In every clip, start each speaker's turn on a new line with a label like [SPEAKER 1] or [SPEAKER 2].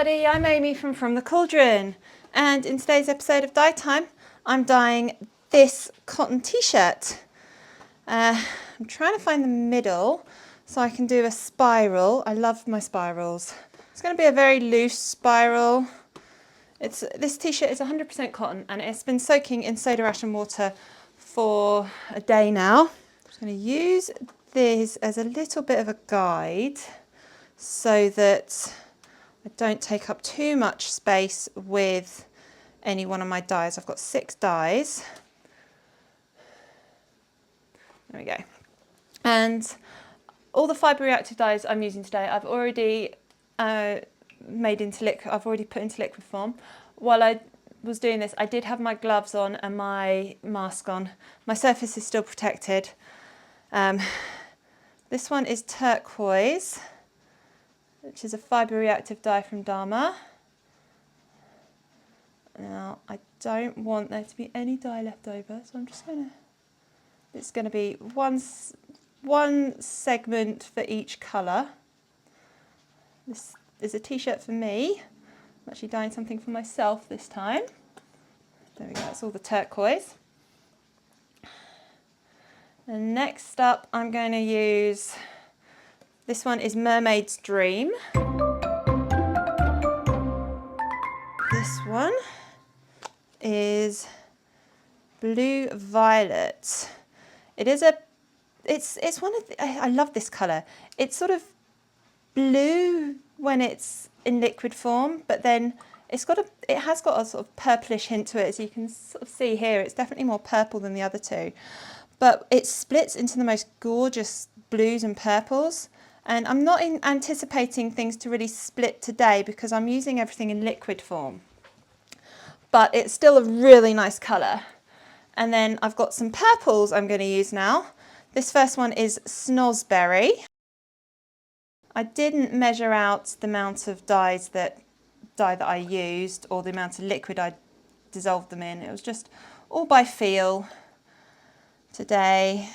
[SPEAKER 1] everybody, I'm Amy from the Cauldron, and in today's episode of Dye Time I'm dyeing this cotton t-shirt. I'm trying to find the middle so I can do a spiral. I love my spirals. It's going to be a very loose spiral. This t-shirt is 100% cotton and it's been soaking in soda ash and water for a day now. I'm just going to use this as a little bit of a guide so that I don't take up too much space with any one of my dyes. I've got 6 dyes. There we go. And all the fibre reactive dyes I'm using today, I've already made into liquid. I've already put into liquid form. While I was doing this, I did have my gloves on and my mask on. My surface is still protected. This one is Turquoise, which is a fibre reactive dye from Dharma. Now, I don't want there to be any dye left over, so I'm just it's going to be one segment for each colour. This is a t-shirt for me. I'm actually dyeing something for myself this time. There we go, that's all the turquoise. And next up, I'm going to use, this one is Mermaid's Dream. This one is Blue Violet. It's one of the, I love this colour. It's sort of blue when it's in liquid form, but then it has got a sort of purplish hint to it, as you can sort of see here. It's definitely more purple than the other two, but it splits into the most gorgeous blues and purples. And I'm not anticipating things to really split today because I'm using everything in liquid form. But it's still a really nice colour. And then I've got some purples I'm going to use now. This first one is Snozzberry. I didn't measure out the amount of dye that I used or the amount of liquid I dissolved them in. It was just all by feel today.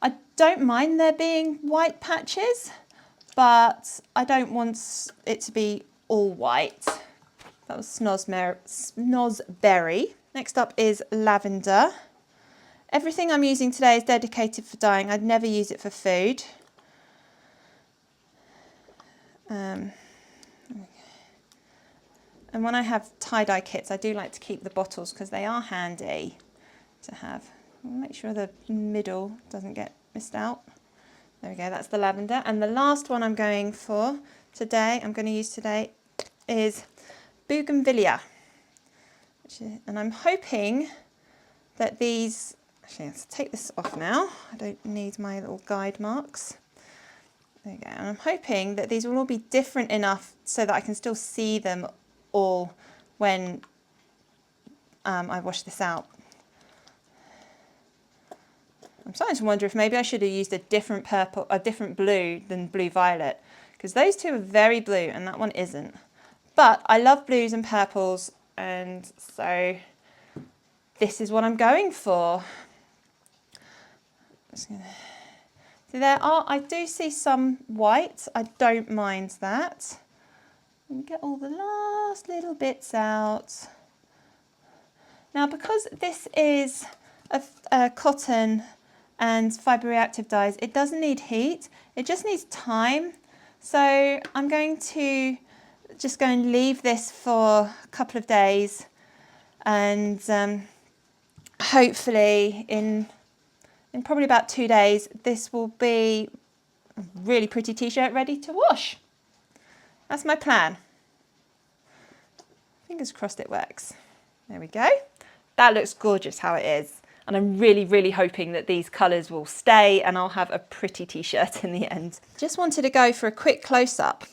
[SPEAKER 1] I don't mind there being white patches, but I don't want it to be all white. That was Snozzberry. Next up is Lavender. Everything I'm using today is dedicated for dyeing. I'd never use it for food. And when I have tie-dye kits, I do like to keep the bottles because they are handy to have. Make sure the middle doesn't get missed out. There we go, that's the lavender. And the last one I'm going to use today is bougainvillaea. And I'm hoping that these, actually let's take this off now. I don't need my little guide marks. There you go. And I'm hoping that these will all be different enough so that I can still see them all when I wash this out. I'm starting to wonder if maybe I should have used a different blue than blue violet, because those two are very blue and that one isn't. But I love blues and purples, and so this is what I'm going for. So I do see some white. I don't mind that. And get all the last little bits out. Now, because this is a cotton and fibre reactive dyes, it doesn't need heat, it just needs time. So I'm going to just go and leave this for a couple of days, and hopefully in probably about 2 days this will be a really pretty t-shirt ready to wash. That's my plan. Fingers crossed it works. There we go. That looks gorgeous how it is. And I'm really, really hoping that these colours will stay and I'll have a pretty t-shirt in the end. Just wanted to go for a quick close-up.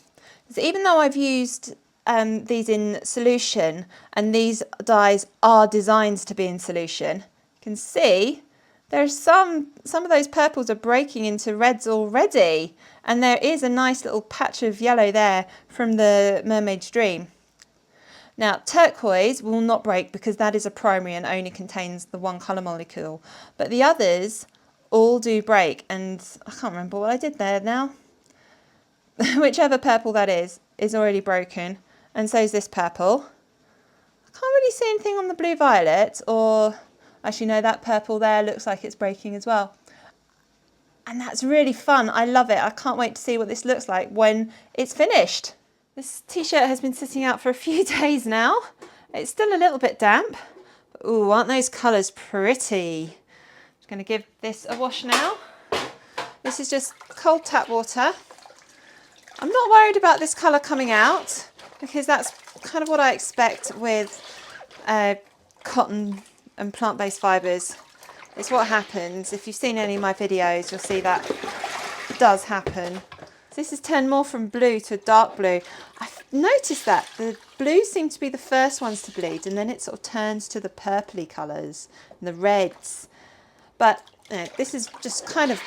[SPEAKER 1] So even though I've used these in solution, and these dyes are designed to be in solution, you can see there's some of those purples are breaking into reds already. And there is a nice little patch of yellow there from the Mermaid's Dream. Now, turquoise will not break because that is a primary and only contains the one colour molecule. But the others all do break, and I can't remember what I did there now. whichever purple that is already broken. And so is this purple. I can't really see anything on the blue violet, or actually no, that purple there looks like it's breaking as well. And that's really fun. I love it. I can't wait to see what this looks like when it's finished. This t-shirt has been sitting out for a few days now. It's still a little bit damp. But, ooh, aren't those colours pretty? Just going to give this a wash now. This is just cold tap water. I'm not worried about this colour coming out because that's kind of what I expect with cotton and plant-based fibres. It's what happens. If you've seen any of my videos, you'll see that does happen. So this has turned more from blue to a dark blue. I've noticed that the blues seem to be the first ones to bleed, and then it sort of turns to the purpley colours and the reds. But this is just kind of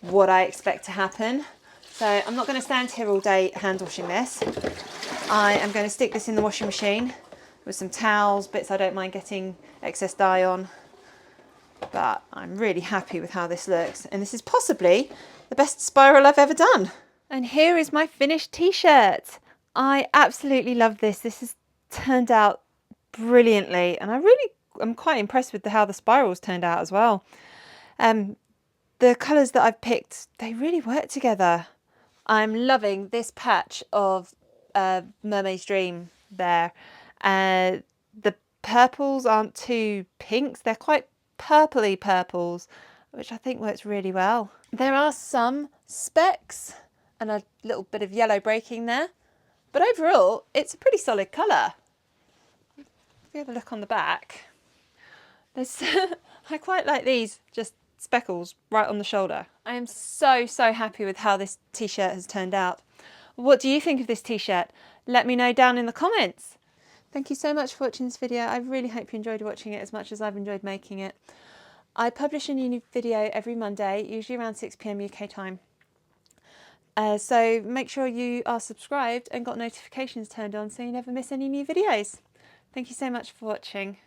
[SPEAKER 1] what I expect to happen. So I'm not going to stand here all day hand washing this. I am going to stick this in the washing machine with some towels, bits I don't mind getting excess dye on. But I'm really happy with how this looks, and this is possibly the best spiral I've ever done. And here is my finished t-shirt. I absolutely love this. This has turned out brilliantly, and I really am quite impressed with how the spirals turned out as well. The colours that I've picked, they really work together. I'm loving this patch of Mermaid's Dream there. The purples aren't too pinks, they're quite purpley purples, which I think works really well. There are some specks and a little bit of yellow breaking there, but overall it's a pretty solid colour. If you have a look on the back, there's I quite like these just speckles right on the shoulder. I am so happy with how this t-shirt has turned out. What do you think of this t-shirt? Let me know down in the comments. Thank you so much for watching this video. I really hope you enjoyed watching it as much as I've enjoyed making it. I publish a new video every Monday, usually around 6 PM UK time. So make sure you are subscribed and got notifications turned on so you never miss any new videos. Thank you so much for watching.